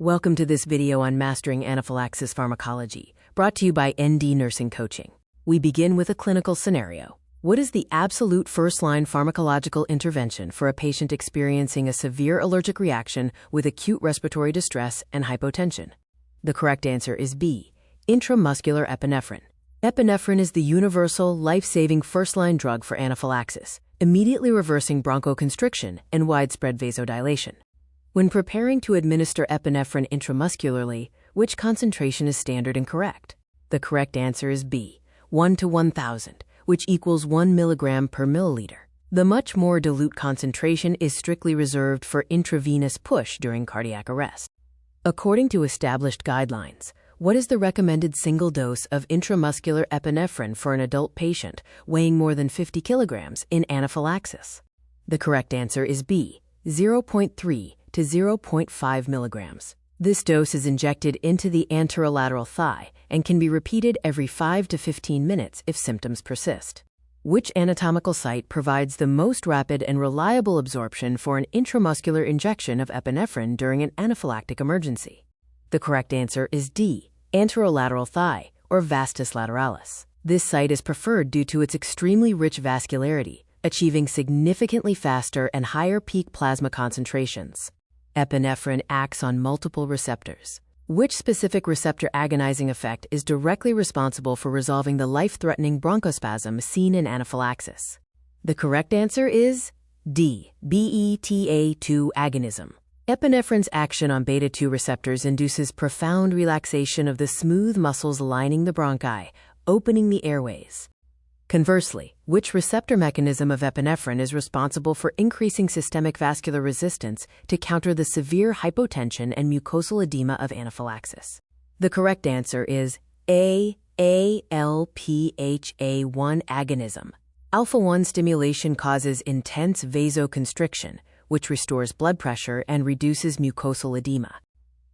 Welcome to this video on mastering anaphylaxis pharmacology, brought to you by ND Nursing Coaching. We begin with a clinical scenario. What is the absolute first-line pharmacological intervention for a patient experiencing a severe allergic reaction with acute respiratory distress and hypotension? The correct answer is B, intramuscular epinephrine. Epinephrine is the universal, life-saving first-line drug for anaphylaxis, immediately reversing bronchoconstriction and widespread vasodilation. When preparing to administer epinephrine intramuscularly, which concentration is standard and correct? The correct answer is B, 1 to 1,000, which equals 1 milligram per milliliter. The much more dilute concentration is strictly reserved for intravenous push during cardiac arrest. According to established guidelines, what is the recommended single dose of intramuscular epinephrine for an adult patient weighing more than 50 kilograms in anaphylaxis? The correct answer is B, 0.3 to 0.5 milligrams. This dose is injected into the anterolateral thigh and can be repeated every 5 to 15 minutes if symptoms persist. Which anatomical site provides the most rapid and reliable absorption for an intramuscular injection of epinephrine during an anaphylactic emergency? The correct answer is D, anterolateral thigh, or vastus lateralis. This site is preferred due to its extremely rich vascularity, achieving significantly faster and higher peak plasma concentrations. Epinephrine acts on multiple receptors. Which specific receptor agonizing effect is directly responsible for resolving the life-threatening bronchospasm seen in anaphylaxis? The correct answer is D, beta-2 agonism. Epinephrine's action on beta-2 receptors induces profound relaxation of the smooth muscles lining the bronchi, opening the airways. Conversely, which receptor mechanism of epinephrine is responsible for increasing systemic vascular resistance to counter the severe hypotension and mucosal edema of anaphylaxis? The correct answer is A, ALPHA1 agonism. Alpha-1 stimulation causes intense vasoconstriction, which restores blood pressure and reduces mucosal edema.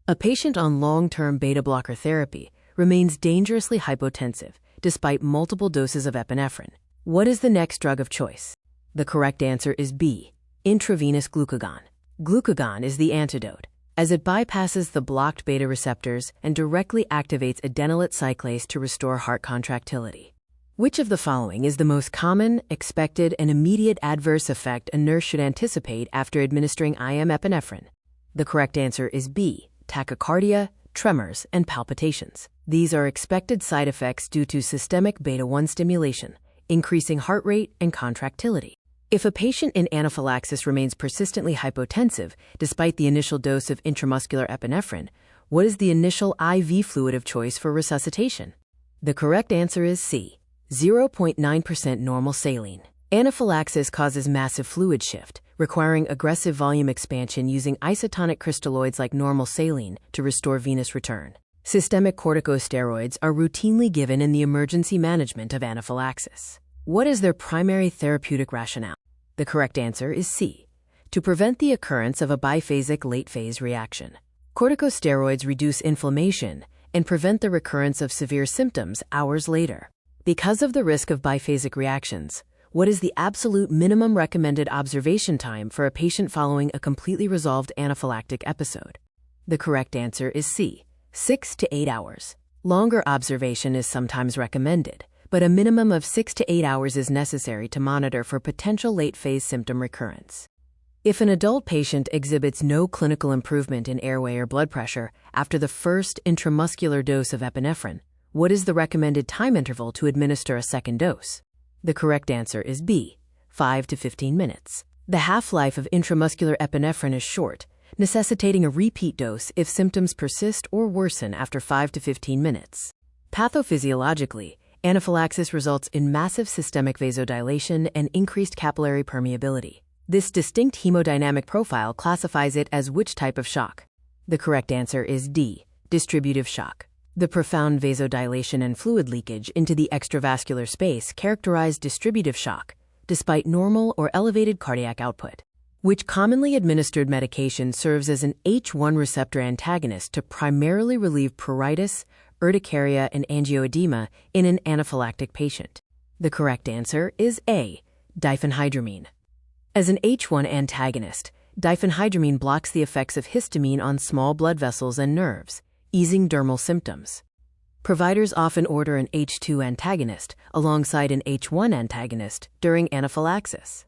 A patient on long-term beta-blocker therapy remains dangerously hypotensive despite multiple doses of epinephrine. What is the next drug of choice? The correct answer is B, intravenous glucagon. Glucagon is the antidote, as it bypasses the blocked beta receptors and directly activates adenylate cyclase to restore heart contractility. Which of the following is the most common, expected, and immediate adverse effect a nurse should anticipate after administering IM epinephrine? The correct answer is B, tachycardia, tremors, and palpitations. These are expected side effects due to systemic beta-1 stimulation, increasing heart rate and contractility. If a patient in anaphylaxis remains persistently hypotensive despite the initial dose of intramuscular epinephrine, what is the initial IV fluid of choice for resuscitation? The correct answer is C, 0.9% normal saline. Anaphylaxis causes massive fluid shift, requiring aggressive volume expansion using isotonic crystalloids like normal saline to restore venous return. Systemic corticosteroids are routinely given in the emergency management of anaphylaxis. What is their primary therapeutic rationale? The correct answer is C, to prevent the occurrence of a biphasic late-phase reaction. Corticosteroids reduce inflammation and prevent the recurrence of severe symptoms hours later. Because of the risk of biphasic reactions, what is the absolute minimum recommended observation time for a patient following a completely resolved anaphylactic episode? The correct answer is C, 6 to 8 hours. Longer observation is sometimes recommended, but a minimum of 6 to 8 hours is necessary to monitor for potential late-phase symptom recurrence. If an adult patient exhibits no clinical improvement in airway or blood pressure after the first intramuscular dose of epinephrine, what is the recommended time interval to administer a second dose? The correct answer is B, 5 to 15 minutes. The half-life of intramuscular epinephrine is short, necessitating a repeat dose if symptoms persist or worsen after 5 to 15 minutes. Pathophysiologically, anaphylaxis results in massive systemic vasodilation and increased capillary permeability. This distinct hemodynamic profile classifies it as which type of shock? The correct answer is D, distributive shock. The profound vasodilation and fluid leakage into the extravascular space characterize distributive shock, despite normal or elevated cardiac output. Which commonly administered medication serves as an H1 receptor antagonist to primarily relieve pruritus, urticaria, and angioedema in an anaphylactic patient? The correct answer is A, diphenhydramine. As an H1 antagonist, Diphenhydramine blocks the effects of histamine on small blood vessels and nerves, easing dermal symptoms. Providers often order an H2 antagonist alongside an H1 antagonist during anaphylaxis.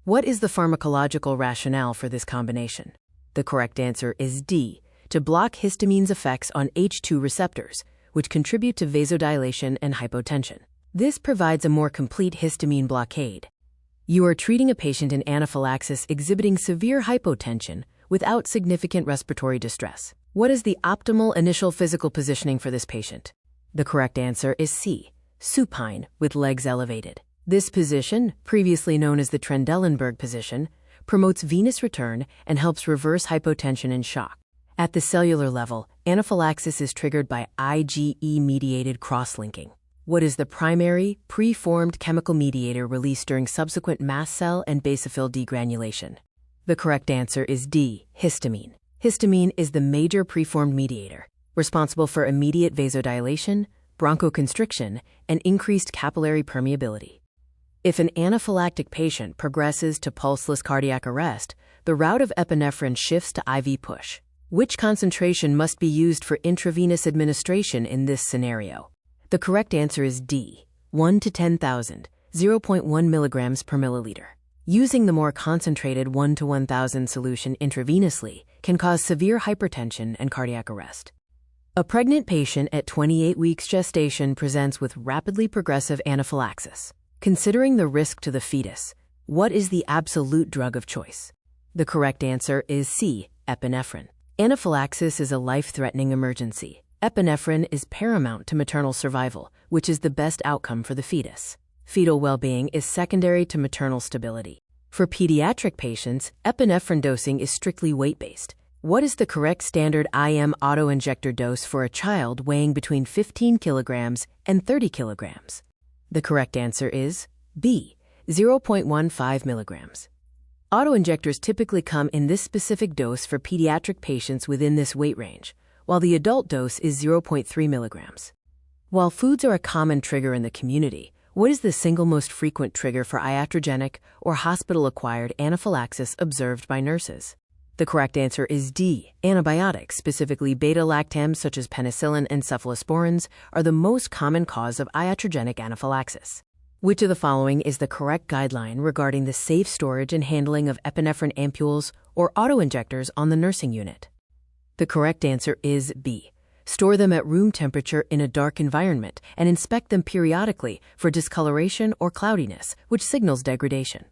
What is the pharmacological rationale for this combination? The correct answer is D, to block histamine's effects on H2 receptors, which contribute to vasodilation and hypotension. This provides a more complete histamine blockade. You are treating a patient in anaphylaxis exhibiting severe hypotension without significant respiratory distress. What is the optimal initial physical positioning for this patient? The correct answer is C, supine with legs elevated. This position, previously known as the Trendelenburg position, promotes venous return and helps reverse hypotension and shock. At the cellular level, anaphylaxis is triggered by IgE-mediated cross-linking. What is the primary, preformed chemical mediator released during subsequent mast cell and basophil degranulation? The correct answer is D, histamine. Histamine is the major preformed mediator, responsible for immediate vasodilation, bronchoconstriction, and increased capillary permeability. If an anaphylactic patient progresses to pulseless cardiac arrest, the route of epinephrine shifts to IV push. Which concentration must be used for intravenous administration in this scenario? The correct answer is D, 1 to 10,000, 0.1 milligrams per milliliter. Using the more concentrated 1 to 1,000 solution intravenously can cause severe hypertension and cardiac arrest. A pregnant patient at 28 weeks gestation presents with rapidly progressive anaphylaxis. Considering the risk to the fetus, what is the absolute drug of choice? The correct answer is C, epinephrine. Anaphylaxis is a life-threatening emergency. Epinephrine is paramount to maternal survival, which is the best outcome for the fetus. Fetal well-being is secondary to maternal stability. For pediatric patients, epinephrine dosing is strictly weight-based. What is the correct standard IM autoinjector dose for a child weighing between 15 kilograms and 30 kilograms? The correct answer is B, 0.15 milligrams. Autoinjectors typically come in this specific dose for pediatric patients within this weight range, while the adult dose is 0.3 milligrams. While foods are a common trigger in the community, what is the single most frequent trigger for iatrogenic or hospital-acquired anaphylaxis observed by nurses? The correct answer is D. Antibiotics, specifically beta-lactams such as penicillin and cephalosporins, are the most common cause of iatrogenic anaphylaxis. Which of the following is the correct guideline regarding the safe storage and handling of epinephrine ampules or autoinjectors on the nursing unit? The correct answer is B. Store them at room temperature in a dark environment and inspect them periodically for discoloration or cloudiness, which signals degradation.